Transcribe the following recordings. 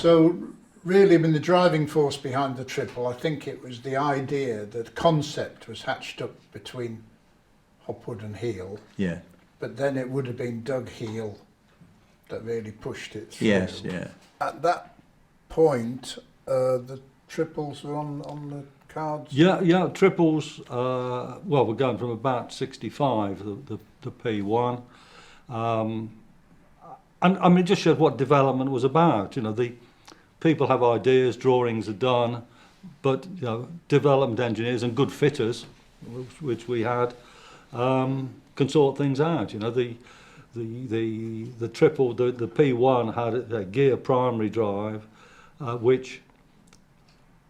So really, I mean, the driving force behind the triple, I think it was the idea, the concept was hatched up between Hopwood and Heel. Yeah. But then it would have been Doug Heel that really pushed it through. Yes, yeah. At that point, the triples were on the cards? Yeah, triples, well, we're going from about 65, the P1. And I mean, it just shows what development was about. You know, the people have ideas, drawings are done, but, you know, development engineers and good fitters, which we had, can sort things out. You know, the triple, the P1 had a gear primary drive, which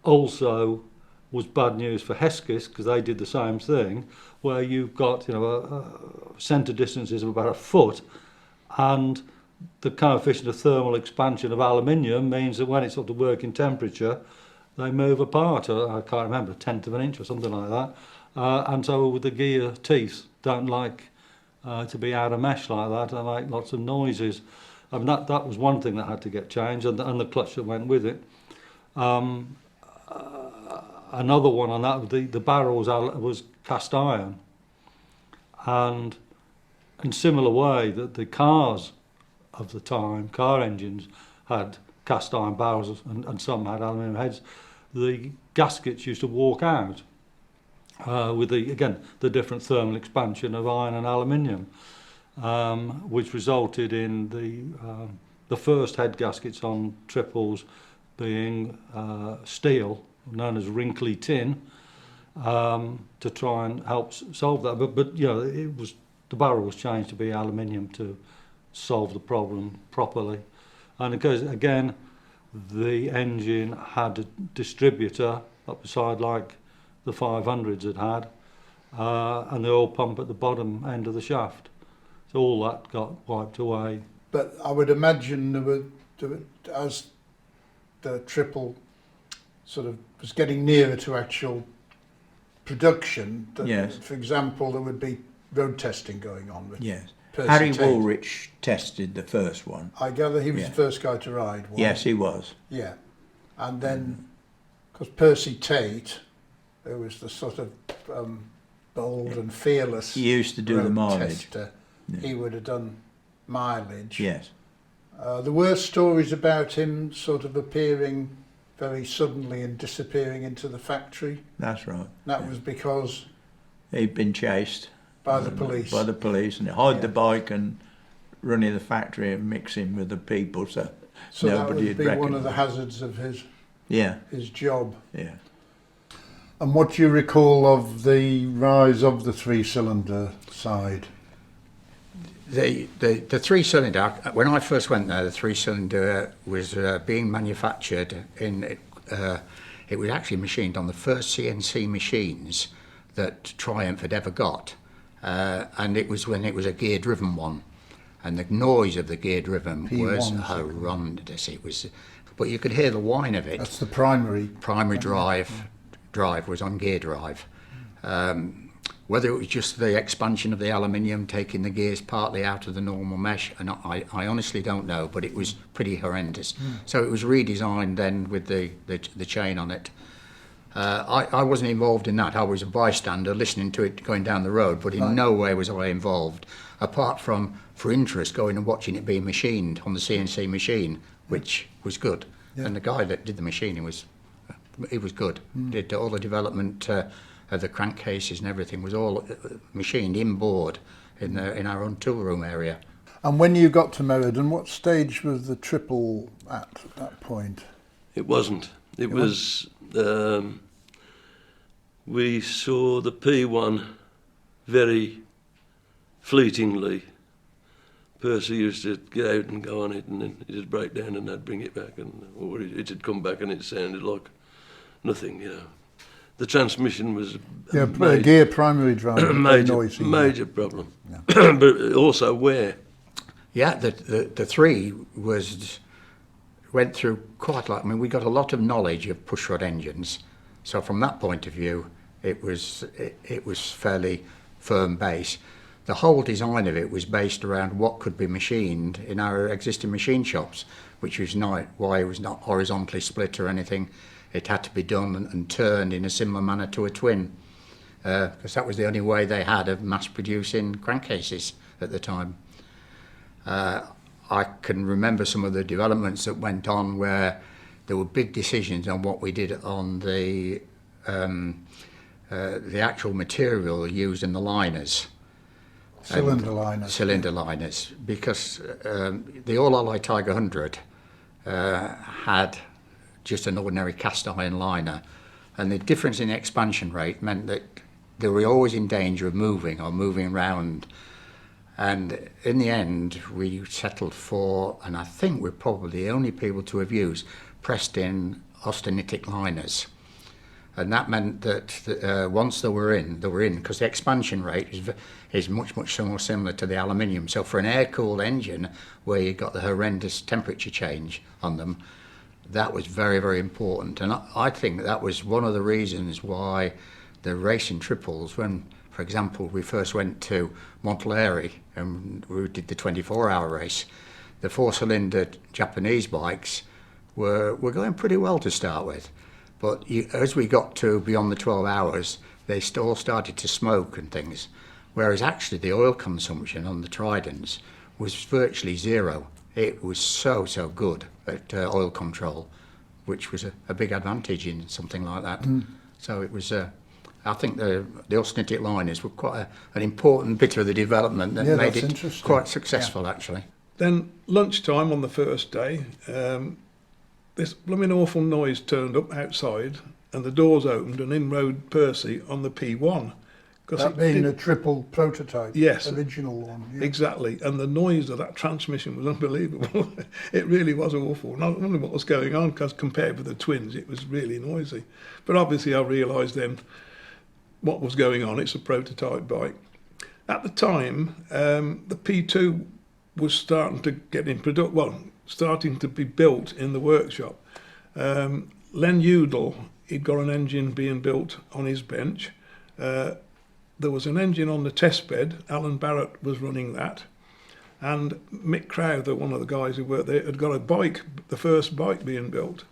also was bad news for Hesketh, because they did the same thing, where you've got, you know, centre distances of about a foot, and the coefficient of thermal expansion of aluminium means that when it's up to working temperature, they move apart. I can't remember, a tenth of an inch or something like that. And so the gear teeth don't like to be out of mesh like that. They make lots of noises. I mean, that was one thing that had to get changed, and the clutch that went with it. Another one on that, the barrel was cast iron, and in similar way that the cars of the time, car engines, had cast iron barrels and some had aluminium heads. The gaskets used to walk out with the different thermal expansion of iron and aluminium, which resulted in the first head gaskets on triples being steel, known as wrinkly tin, to try and help solve that. But you know, the barrel was changed to be aluminium to solve the problem properly. And because again, the engine had a distributor up the side like the 500s had, and the oil pump at the bottom end of the shaft. So all that got wiped away. But I would imagine there were as the triple sort of was getting nearer to actual production, that, yes. For example, there would be road testing going on with yes. Percy Harry Tate. Woolrich tested the first one. I gather he was Yeah. the first guy to ride one. Yes, he was. Yeah. And then, because Percy Tate, who was the sort of bold and fearless He used to do the road mileage. tester, Yeah. he would have done mileage. Yes. There were stories about him sort of appearing very suddenly and disappearing into the factory. That's right. That yeah. was because He'd been chased by the police. By the police, and hide Yeah. the bike and run in the factory and mix him with the people, so So that nobody would had be one reckoned. of the hazards of his Yeah, job. yeah. And what do you recall of the rise of the three-cylinder side? The three-cylinder, when I first went there, the three-cylinder was being manufactured in, it was actually machined on the first CNC machines that Triumph had ever got. And it was when it was a gear-driven one. And the noise of the gear-driven was horrendous. It was, but you could hear the whine of it. That's the primary. Primary drive was on gear drive. Whether it was just the expansion of the aluminium taking the gears partly out of the normal mesh, and I honestly don't know, but it was pretty horrendous. So it was redesigned then with the chain on it. I wasn't involved in that. I was a bystander listening to it going down the road, but in no way was I involved, apart from for interest going and watching it being machined on the CNC machine, which was good. Yeah. And the guy that did the machining was good. Did all the development of the crankcases and everything was all machined inboard in our own tool room area. And when you got to Meriden, what stage was the triple at that point? It wasn't. It was. We saw the P1 very fleetingly. Percy used to get out and go on it, and then it'd break down, and they'd bring it back, or it'd come back, and it sounded like nothing, you know. The transmission was a gear primary drive, major problem, yeah. But also wear. Yeah, the three went through quite a lot. I mean, we got a lot of knowledge of pushrod engines, so from that point of view, it was fairly firm base. the whole design of it was based around what could be machined in our existing machine shops, which was not why it was not horizontally split or anything. It had to be done and turned in a similar manner to a twin, because that was the only way they had of mass producing crankcases at the time. I can remember some of the developments that went on where there were big decisions on what we did on the actual material used in the liners. Cylinder liners, because the All Allied Tiger 100 had just an ordinary cast iron liner, and the difference in the expansion rate meant that they were always in danger of moving around. And in the end, we settled for, and I think we're probably the only people to have used, pressed in austenitic liners. And that meant that once they were in, because the expansion rate is much more similar to the aluminium. So for an air-cooled engine where you got the horrendous temperature change on them, that was very, very important. And I think that was one of the reasons why the racing triples, when, for example, we first went to Montelari and we did the 24-hour race, the 4-cylinder Japanese bikes were going pretty well to start with. But as we got to beyond the 12 hours, they all started to smoke and things, whereas actually the oil consumption on the Tridents was virtually zero. It was so good at oil control, which was a big advantage in something like that. So it was, I think the austenitic liners were quite an important bit of the development that made it quite successful, actually. Then lunchtime on the first day, this blooming awful noise turned up outside and the doors opened and in rode Percy on the P1. That being a triple prototype, yes, original one. Yeah. Exactly, and the noise of that transmission was unbelievable. It really was awful. Not wondering what was going on, because compared with the twins, it was really noisy. But obviously I realised then what was going on. It's a prototype bike. At the time, the P2 was starting to get in production, well, starting to be built in the workshop. Len Udall, he'd got an engine being built on his bench. There was an engine on the test bed. Alan Barrett was running that. And Mick Crowther, one of the guys who worked there, had got a bike, the first bike being built.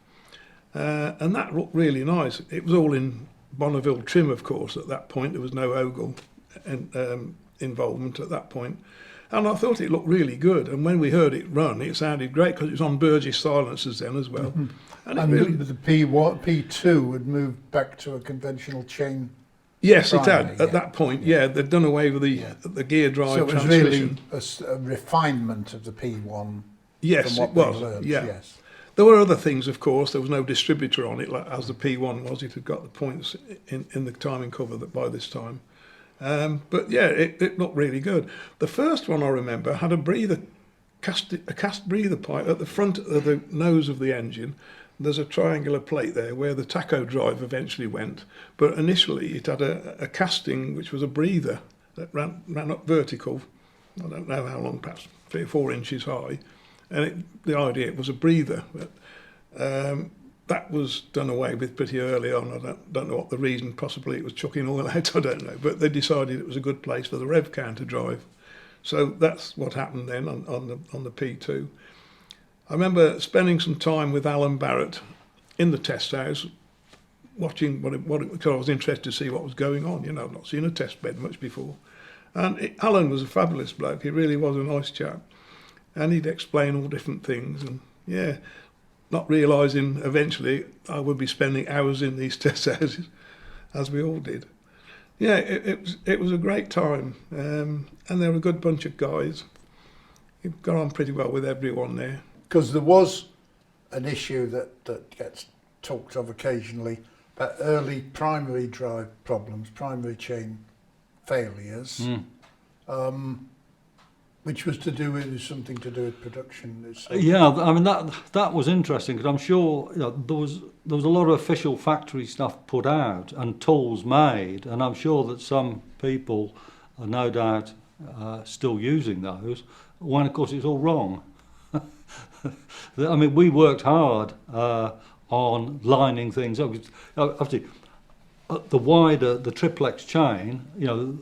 And that looked really nice. It was all in Bonneville trim, of course, at that point. There was no Ogle involvement at that point. And I thought it looked really good. And when we heard it run, it sounded great, because it was on Burgess silencers then as well. And really, the P2 had moved back to a conventional chain. Yes, it primary, had. At that point, they'd done away with the gear drive so it was transmission. really a refinement of the P1. Yes, from it what was. they learned, Yeah. yes. There were other things, of course. There was no distributor on it, like, as the P1 was. It had got the points in the timing cover by this time. But yeah, it looked really good. The first one I remember had a cast breather pipe at the front of the nose of the engine. There's a triangular plate there where the tacho drive eventually went. But initially it had a casting which was a breather that ran up vertical. I don't know how long, perhaps 3 or 4 inches high. And the idea it was a breather. But, that was done away with pretty early on. I don't know what the reason, possibly it was chucking oil out, I don't know. But they decided it was a good place for the rev counter drive. So that's what happened then on the P2. I remember spending some time with Alan Barrett in the test house, watching because I was interested to see what was going on. You know, I've not seen a test bed much before. And Alan was a fabulous bloke. He really was a nice chap. And he'd explain all different things. And yeah, not realising eventually I would be spending hours in these test houses, as we all did. Yeah, it was a great time. And they were a good bunch of guys. He got on pretty well with everyone there. Because there was an issue that gets talked of occasionally, about early primary drive problems, primary chain failures, which was something to do with production. Yeah, I mean that was interesting, because I'm sure there was a lot of official factory stuff put out and tools made, and I'm sure that some people are no doubt still using those, when of course it's all wrong. I mean, we worked hard on lining things up. Obviously, the wider the triplex chain,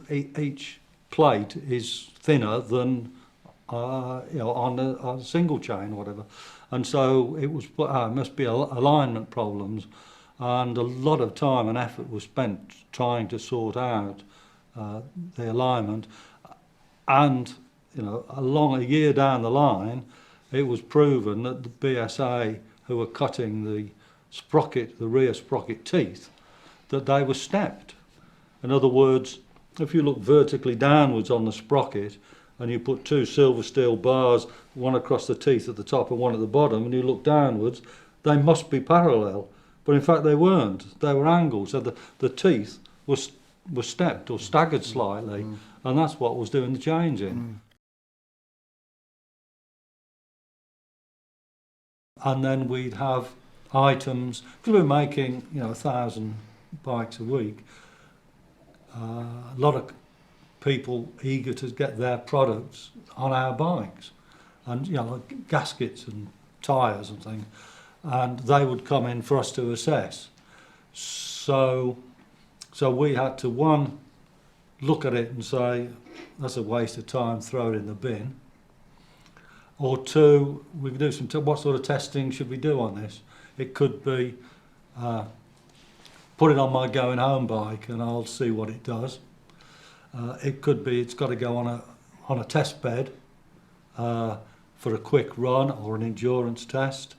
each plate is thinner than on a single chain or whatever, and so it was must be alignment problems, and a lot of time and effort was spent trying to sort out the alignment, and a year down the line, it was proven that the BSA who were cutting the rear sprocket teeth, that they were stepped. In other words, if you look vertically downwards on the sprocket and you put two silver steel bars, one across the teeth at the top and one at the bottom, and you look downwards, they must be parallel. But in fact they weren't. They were angled, so the teeth were stepped or staggered slightly, and that's what was doing the changing. And then we'd have items, because we were making 1,000 bikes a week, a lot of people eager to get their products on our bikes, and like gaskets and tyres and things, and they would come in for us to assess. So we had to, one, look at it and say that's a waste of time, throw it in the bin, or two, we could do what sort of testing should we do on this? It could be put it on my going home bike and I'll see what it does. It could be it's got to go on a test bed for a quick run or an endurance test.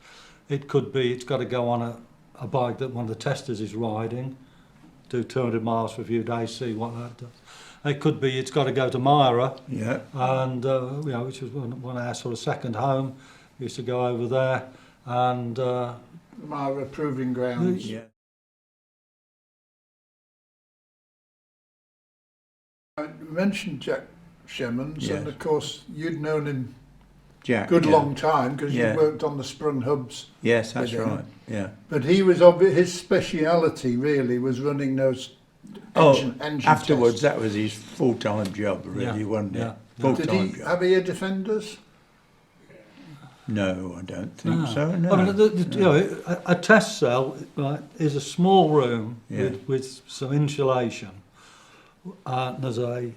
It could be it's got to go on a bike that one of the testers is riding, do 200 miles for a few days, see what that does. It could be it's got to go to Myra, and which was one of our sort of second home. We used to go over there, and Myra proving grounds. Yeah. I mentioned Jack Shemmons, Yes. and of course you'd known him Jack. good yeah. long time because Yeah. you worked on the sprung hubs. Yes, that's with him. right. Yeah. But he was his speciality really was running those engine Afterwards, tests. that was his full-time job, really, wasn't yeah. it? Did Full-time he job. have ear defenders? No, I don't think so. No. I mean, a test cell, right, is a small room Yeah. with some insulation. There's the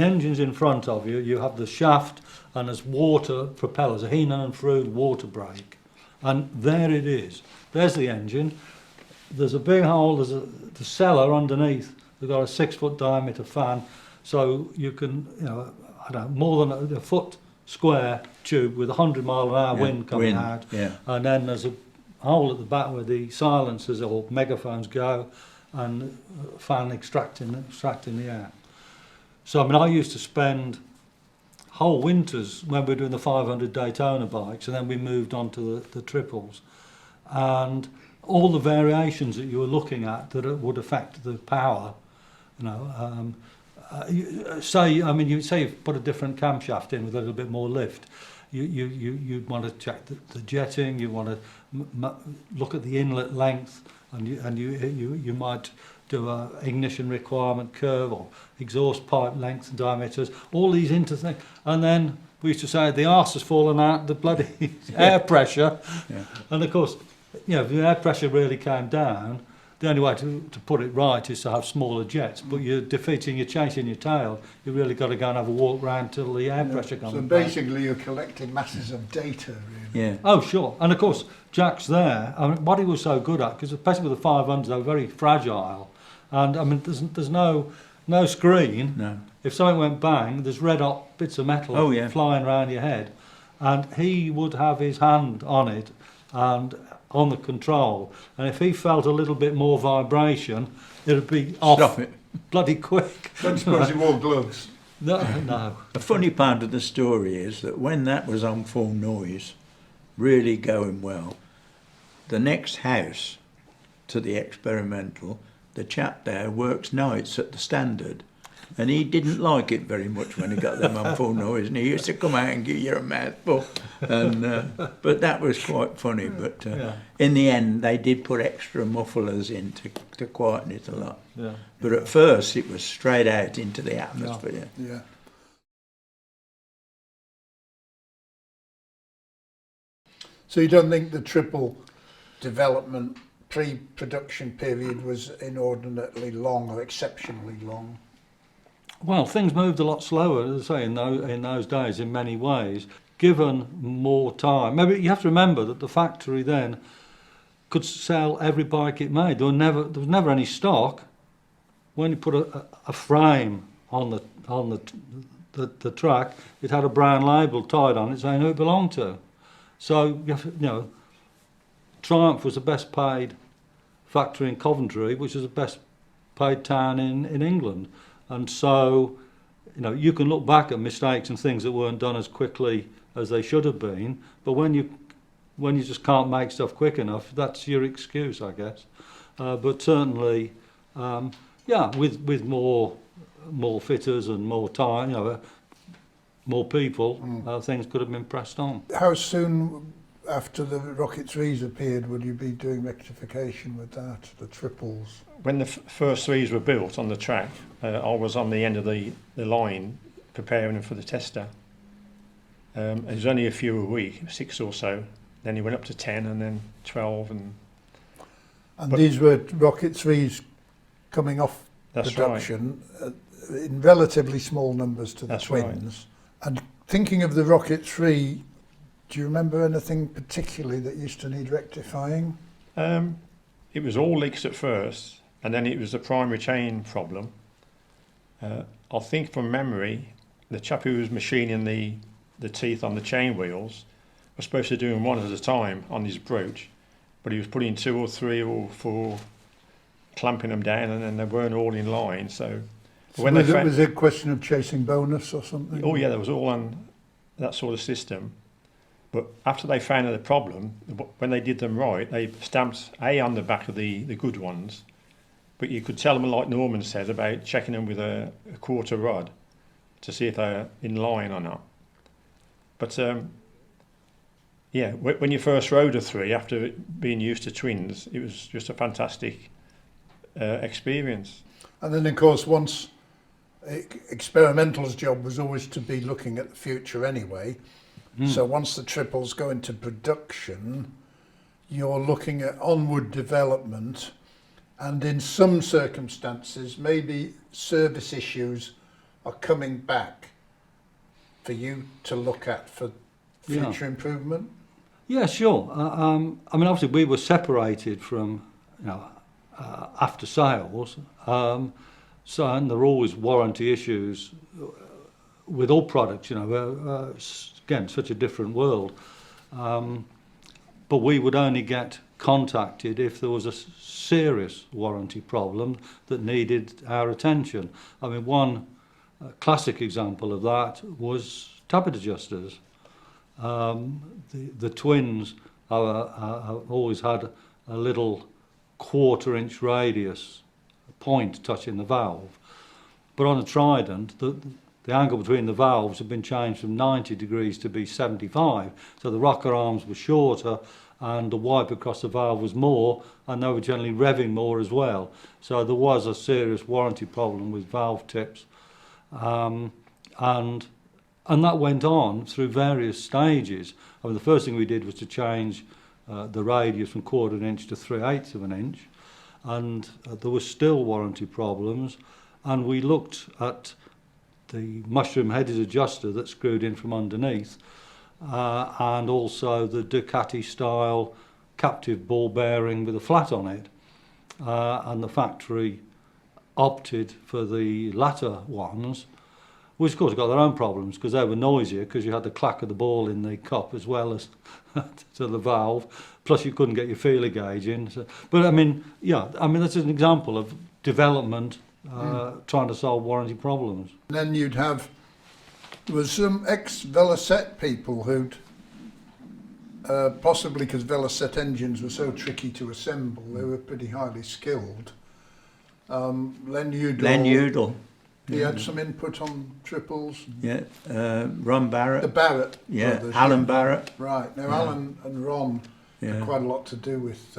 engine's in front of you. You have the shaft, and there's water propellers, a Heenan and Frood water brake, and there it is. There's the engine. There's a big hole. There's the cellar underneath. They've got a 6-foot diameter fan, so you can, more than a foot square tube with 100-mile-an-hour wind coming out. Yeah. And then there's a hole at the back where the silencers or megaphones go, and a fan extracting the air. So I mean, I used to spend whole winters when we were doing the 500 Daytona bikes, and then we moved on to the triples, and all the variations that you were looking at that would affect the power. You say you've put a different camshaft in with a little bit more lift. You'd want to check the jetting. You want to look at the inlet length, and you might do a ignition requirement curve or exhaust pipe length and diameters. All these things, and then we used to say the arse has fallen out, the bloody air pressure, and of course, if the air pressure really came down, the only way to put it right is to have smaller jets, but you're chasing your tail. You really got to go and have a walk round till the air pressure comes So back. basically you're collecting masses of data really. Yeah. Oh, sure. And of course, Jack's there. I mean, what he was so good at, because especially with the 500s, they were very fragile. And I mean, there's no screen. No. If something went bang, there's red hot bits of metal flying around your head. And he would have his hand on it and on the control. And if he felt a little bit more vibration, it would be off. Stop it. Bloody quick. Don't suppose he wore gloves. No. The funny part of the story is that when that was on full noise, really going well, the next house to the experimental, the chap there works nights at the Standard, and he didn't like it very much when he got them on full noise, and he used to come out and give you a mouthful. And but that was quite funny. But in the end, they did put extra mufflers in to quieten it a lot. Yeah. But at first, it was straight out into the atmosphere. Yeah. So you don't think the triple development pre-production period was inordinately long or exceptionally long? Well, things moved a lot slower, as I say, in those days in many ways. Given more time, maybe you have to remember that the factory then could sell every bike it made. There was never any stock. When you put a frame on the track, it had a brown label tied on it saying who it belonged to. So Triumph was the best paid factory in Coventry, which is the best paid town in England. And so, you can look back at mistakes and things that weren't done as quickly as they should have been, but when you just can't make stuff quick enough, that's your excuse, I guess. But certainly, with more fitters and more time, more people, things could have been pressed on. How soon after the Rocket 3s appeared would you be doing rectification with that, the triples? When the first 3s were built on the track, I was on the end of the line preparing them for the tester. It was only a few a week, 6 or so. Then he went up to 10 and then 12. And these were Rocket 3s coming off That's production in relatively small numbers to the That's twins. Right. And thinking of the Rocket 3, do you remember anything particularly that used to need rectifying? It was all leaks at first, and then it was the primary chain problem. I think from memory, the chap who was machining the teeth on the chain wheels was supposed to do them one at a time on his brooch, but he was putting 2 or 3 or 4, clamping them down, and then they weren't all in line. So when was it a question of chasing bonus or something? Oh yeah, there was all on that sort of system. But after they found the problem, when they did them right, they stamped A on the back of the good ones, but you could tell them, like Norman said, about checking them with a quarter rod to see if they're in line or not. But when you first rode a 3, after being used to twins, it was just a fantastic experience. And then, of course, once Experimental's job was always to be looking at the future anyway. So once the triples go into production, you're looking at onward development, and in some circumstances, maybe service issues are coming back for you to look at for future improvement. Yeah, sure. Obviously we were separated from, after sales, and there are always warranty issues with all products, again, such a different world. But we would only get contacted if there was a serious warranty problem that needed our attention. One classic example of that was tappet adjusters. The twins always had a little 1/4-inch radius point touching the valve, but on a Trident, the angle between the valves had been changed from 90 degrees to be 75, so the rocker arms were shorter and the wipe across the valve was more, and they were generally revving more as well. So there was a serious warranty problem with valve tips, and that went on through various stages. The first thing we did was to change the radius from 1/4 inch to 3/8 of an inch, and there were still warranty problems, and we looked at the mushroom-headed adjuster that screwed in from underneath, and also the Ducati-style captive ball bearing with a flat on it, and the factory opted for the latter ones, which of course got their own problems because they were noisier, because you had the clack of the ball in the cup as well as to the valve, plus you couldn't get your feeler gauge in. So, but that's an example of development trying to solve warranty problems. And then there was some ex-Velocette people who'd, possibly because Velocette engines were so tricky to assemble, they were pretty highly skilled. Len Udall. He had some input on triples. Yeah, Ron Barrett. The Barrett Yeah, brothers, Alan Barrett. Right. Now, Alan and Ron had quite a lot to do with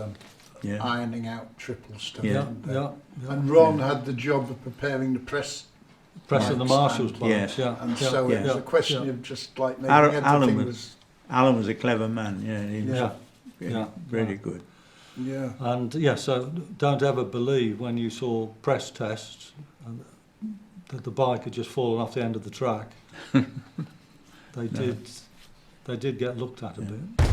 ironing out triple stuff. didn't they? And Ron had the job of preparing the press of the Marshall's Yes. plants. and so it was a question of just like making Alan everything Alan was a clever man. Yeah, he was really good. Yeah. And so don't ever believe when you saw press tests that the bike had just fallen off the end of the track. They did get looked at a bit.